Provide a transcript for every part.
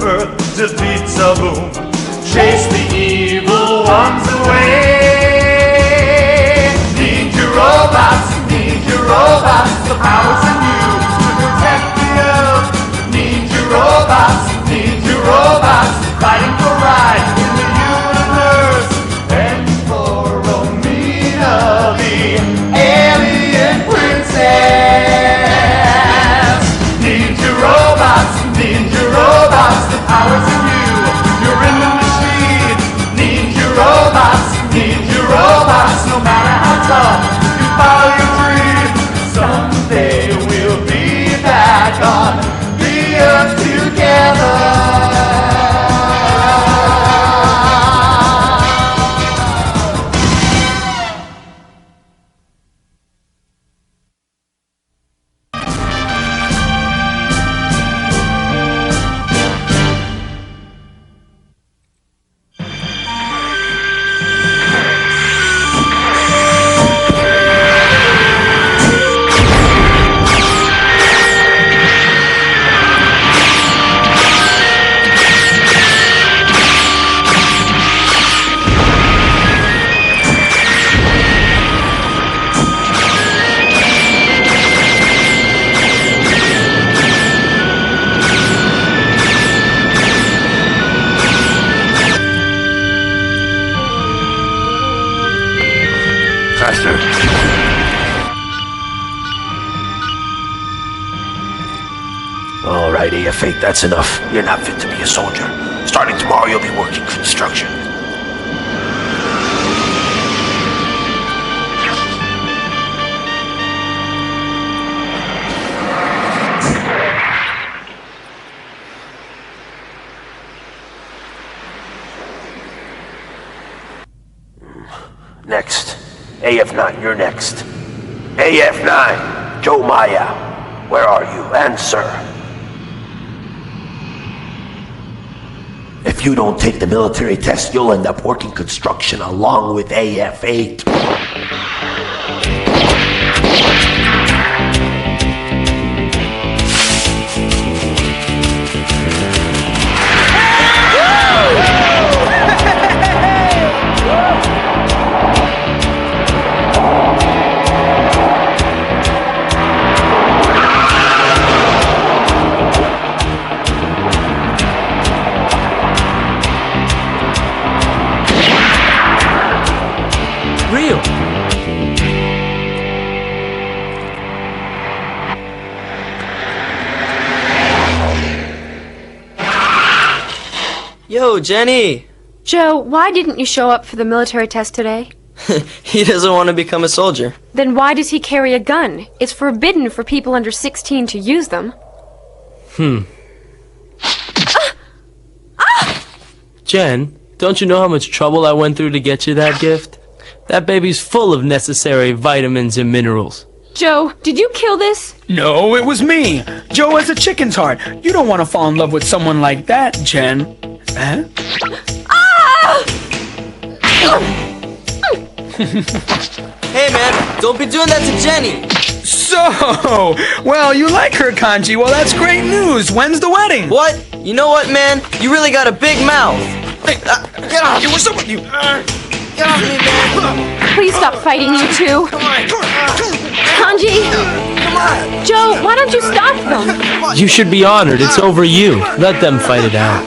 earth till pizza boom. Chase the evil ones away. Ninja robots, the power's in you to protect the earth. Ninja robots, fighting for right in the universe. And for Romina, the alien princess. Ninja robots, the power's in you. You're in the machine. Ninja robots, no matter how tough, you follow your dream. Someday we'll be back on the earth together. Faster. All right, AF8, that's enough. You're not fit to be a soldier. Starting tomorrow, you'll be working construction. Next. AF9, you're next. AF9, Joe Maya, where are you? Answer. If you don't take the military test, you'll end up working construction along with AF8. Real. Yo, Jenny! Joe, why didn't you show up for the military test today? He doesn't want to become a soldier. Then why does he carry a gun? It's forbidden for people under 16 to use them. Jen, don't you know how much trouble I went through to get you that gift? That baby's full of necessary vitamins and minerals. Joe, did you kill this? No, it was me. Joe has a chicken's heart. You don't want to fall in love with someone like that, Jen. Huh? Hey man, don't be doing that to Jenny! So, well, you like her, Kanji. Well, that's great news. When's the wedding? What? You know what, man? You really got a big mouth. Hey, get off you. What's up with you? Get off me, man! Please stop fighting, you two. Kanji! Joe, why don't you stop them? You should be honored. It's over you. Let them fight it out.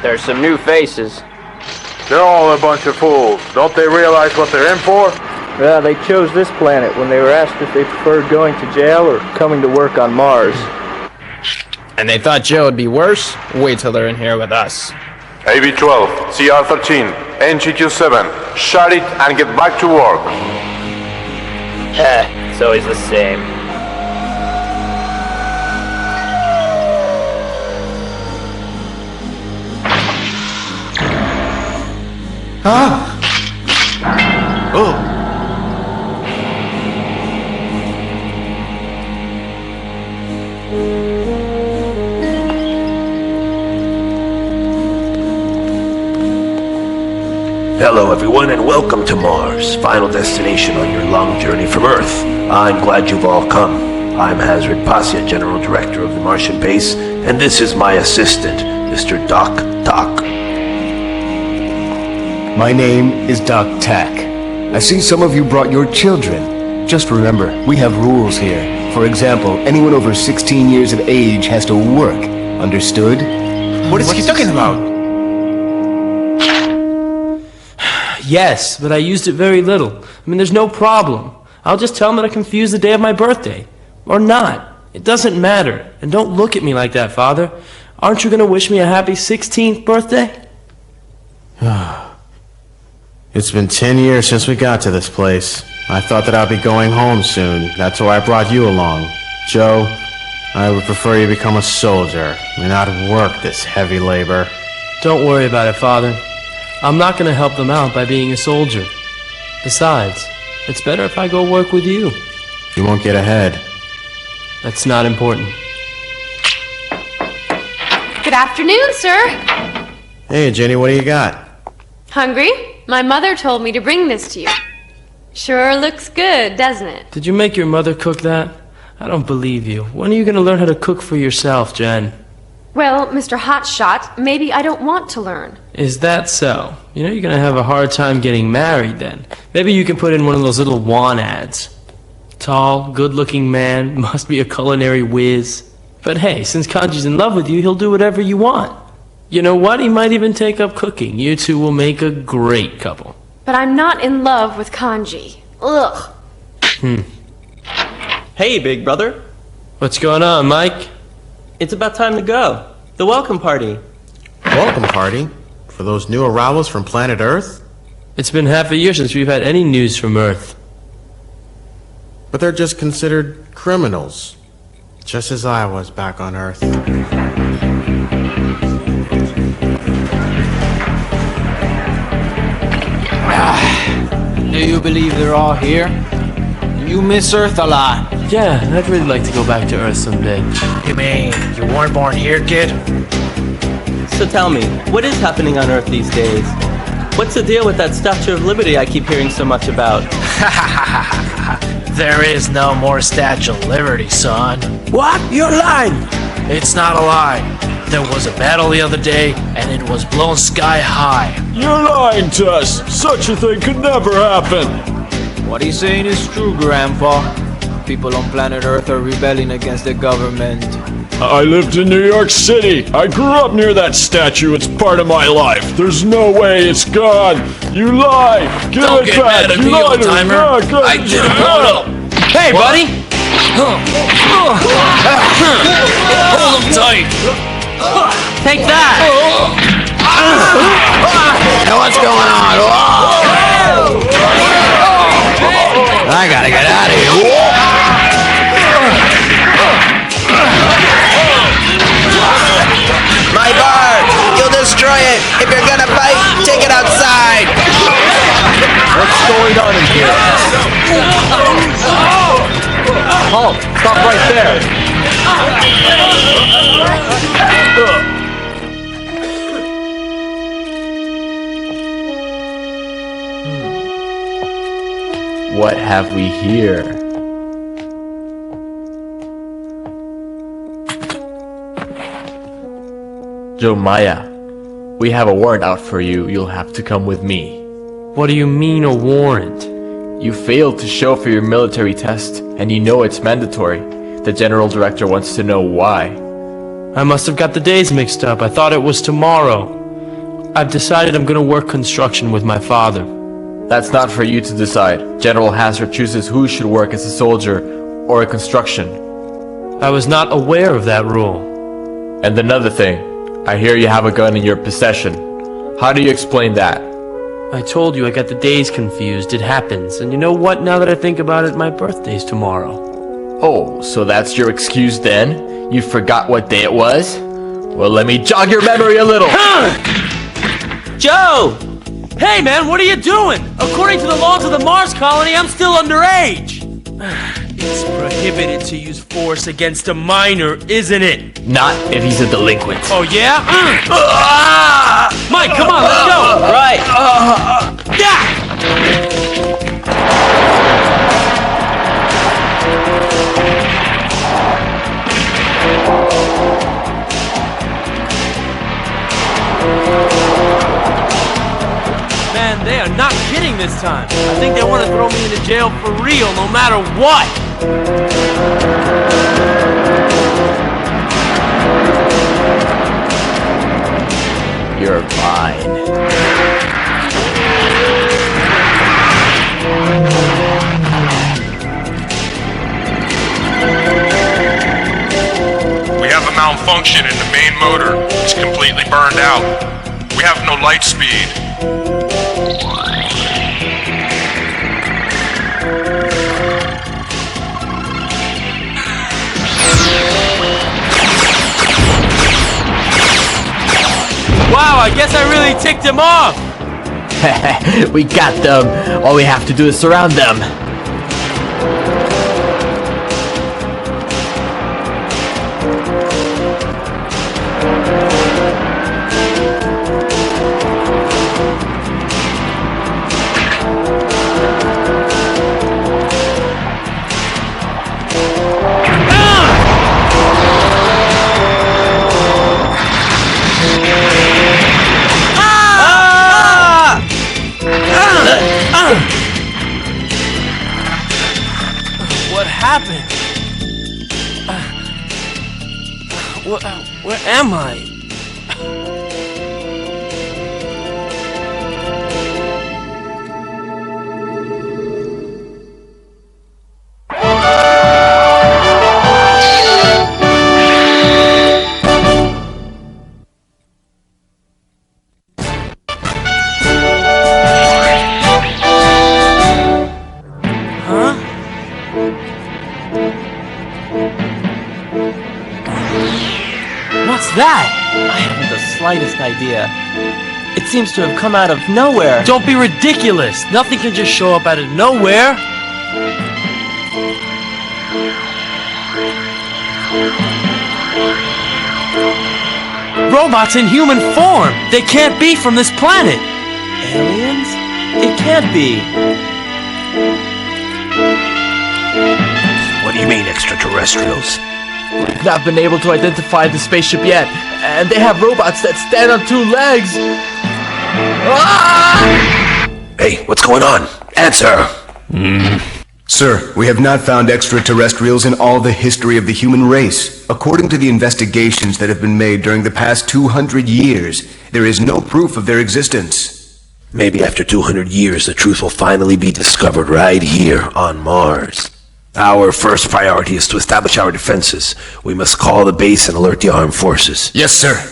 There's some new faces. They're all a bunch of fools. Don't they realize what they're in for? Yeah, they chose this planet when they were asked if they preferred going to jail or coming to work on Mars. And they thought jail would be worse? Wait till they're in here with us. AV-12, CR-13, NGQ-7, shut it and get back to work. It's always the same. Hello, everyone, and welcome to Mars, final destination on your long journey from Earth. I'm glad you've all come. I'm Hazard Pasha, General Director of the Martian base, and this is my assistant, Mr. Doc. My name is Doc Tack. I see some of you brought your children. Just remember, we have rules here. For example, anyone over 16 years of age has to work. Understood? What is he talking about? Yes, but I used it very little. I mean, there's no problem. I'll just tell him that I confused the day of my birthday. Or not. It doesn't matter. And don't look at me like that, Father. Aren't you going to wish me a happy 16th birthday? It's been 10 years since we got to this place. I thought that I'd be going home soon. That's why I brought you along. Joe, I would prefer you become a soldier and not work this heavy labor. Don't worry about it, Father. I'm not going to help them out by being a soldier. Besides, it's better if I go work with you. You won't get ahead. That's not important. Good afternoon, sir. Hey, Jenny, what do you got? Hungry? My mother told me to bring this to you. Sure looks good, doesn't it? Did you make your mother cook that? I don't believe you. When are you going to learn how to cook for yourself, Jen? Well, Mr. Hotshot, maybe I don't want to learn. Is that so? You know you're going to have a hard time getting married then. Maybe you can put in one of those little want ads. Tall, good-looking man, must be a culinary whiz. But hey, since Kanji's in love with you, he'll do whatever you want. You know what? He might even take up cooking. You two will make a great couple. But I'm not in love with Kanji. Ugh. Hey, big brother. What's going on, Mike? It's about time to go. The welcome party. Welcome party? For those new arrivals from planet Earth? It's been half a year since we've had any news from Earth. But they're just considered criminals. Just as I was back on Earth. Do you believe they're all here? You miss Earth a lot. Yeah, I'd really like to go back to Earth someday. You mean you weren't born here, kid? So tell me, what is happening on Earth these days? What's the deal with that Statue of Liberty I keep hearing so much about? There is no more Statue of Liberty, son. What? You're lying! It's not a lie. There was a battle the other day, and it was blown sky high. You're lying to us. Such a thing could never happen. What he's saying is true, Grandpa. People on planet Earth are rebelling against the government. I lived in New York City. I grew up near that statue. It's part of my life. There's no way it's gone. You lie. Give Don't it get back. mad at You me, lied old to us. timer. Yeah, good. I did it. Hold up. Hey, buddy! Hold him tight. Take that! Now what's going on? I gotta get out of here. My bar! You'll destroy it! If you're gonna fight, take it outside! What's going on in here? Halt! Stop right there! What have we here? Joe Maya, we have a warrant out for you. You'll have to come with me. What do you mean, a warrant? You failed to show for your military test, and you know it's mandatory. The General Director wants to know why. I must have got the days mixed up. I thought it was tomorrow. I've decided I'm gonna work construction with my father. That's not for you to decide. General Hazard chooses who should work as a soldier or a construction. I was not aware of that rule. And another thing, I hear you have a gun in your possession. How do you explain that? I told you I got the days confused. It happens. And you know what? Now that I think about it, my birthday's tomorrow. Oh, so that's your excuse then? You forgot what day it was? Well, let me jog your memory a little. Joe! Hey, man, what are you doing? According to the laws of the Mars colony, I'm still underage. It's prohibited to use force against a minor, isn't it? Not if he's a delinquent. Oh, yeah? Mike, come on, let's go. Right. They are not kidding this time. I think they want to throw me into jail for real, no matter what. You're fine. We have a malfunction in the main motor. It's completely burned out. We have no light speed. Wow, I guess I really ticked him off. We got them. All we have to do is surround them. What happened? Where am I? What's that? I haven't the slightest idea. It seems to have come out of nowhere. Don't be ridiculous. Nothing can just show up out of nowhere. Robots in human form. They can't be from this planet. Aliens? It can't be. What do you mean, extraterrestrials? We've not been able to identify the spaceship yet, and they have robots that stand on two legs. Ah! Hey, what's going on? Answer! Sir, we have not found extraterrestrials in all the history of the human race. According to the investigations that have been made during the past 200 years, there is no proof of their existence. Maybe after 200 years, the truth will finally be discovered right here on Mars. Our first priority is to establish our defenses. We must call the base and alert the armed forces. Yes, sir.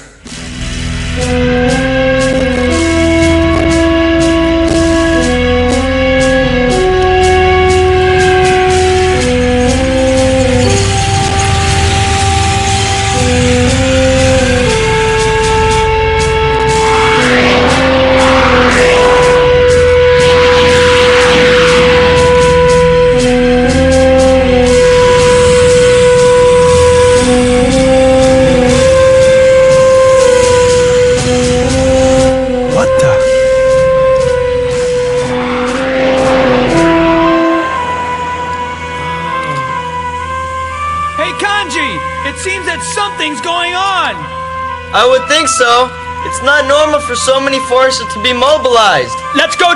It seems that something's going on! I would think so. It's not normal for so many forces to be mobilized. Let's go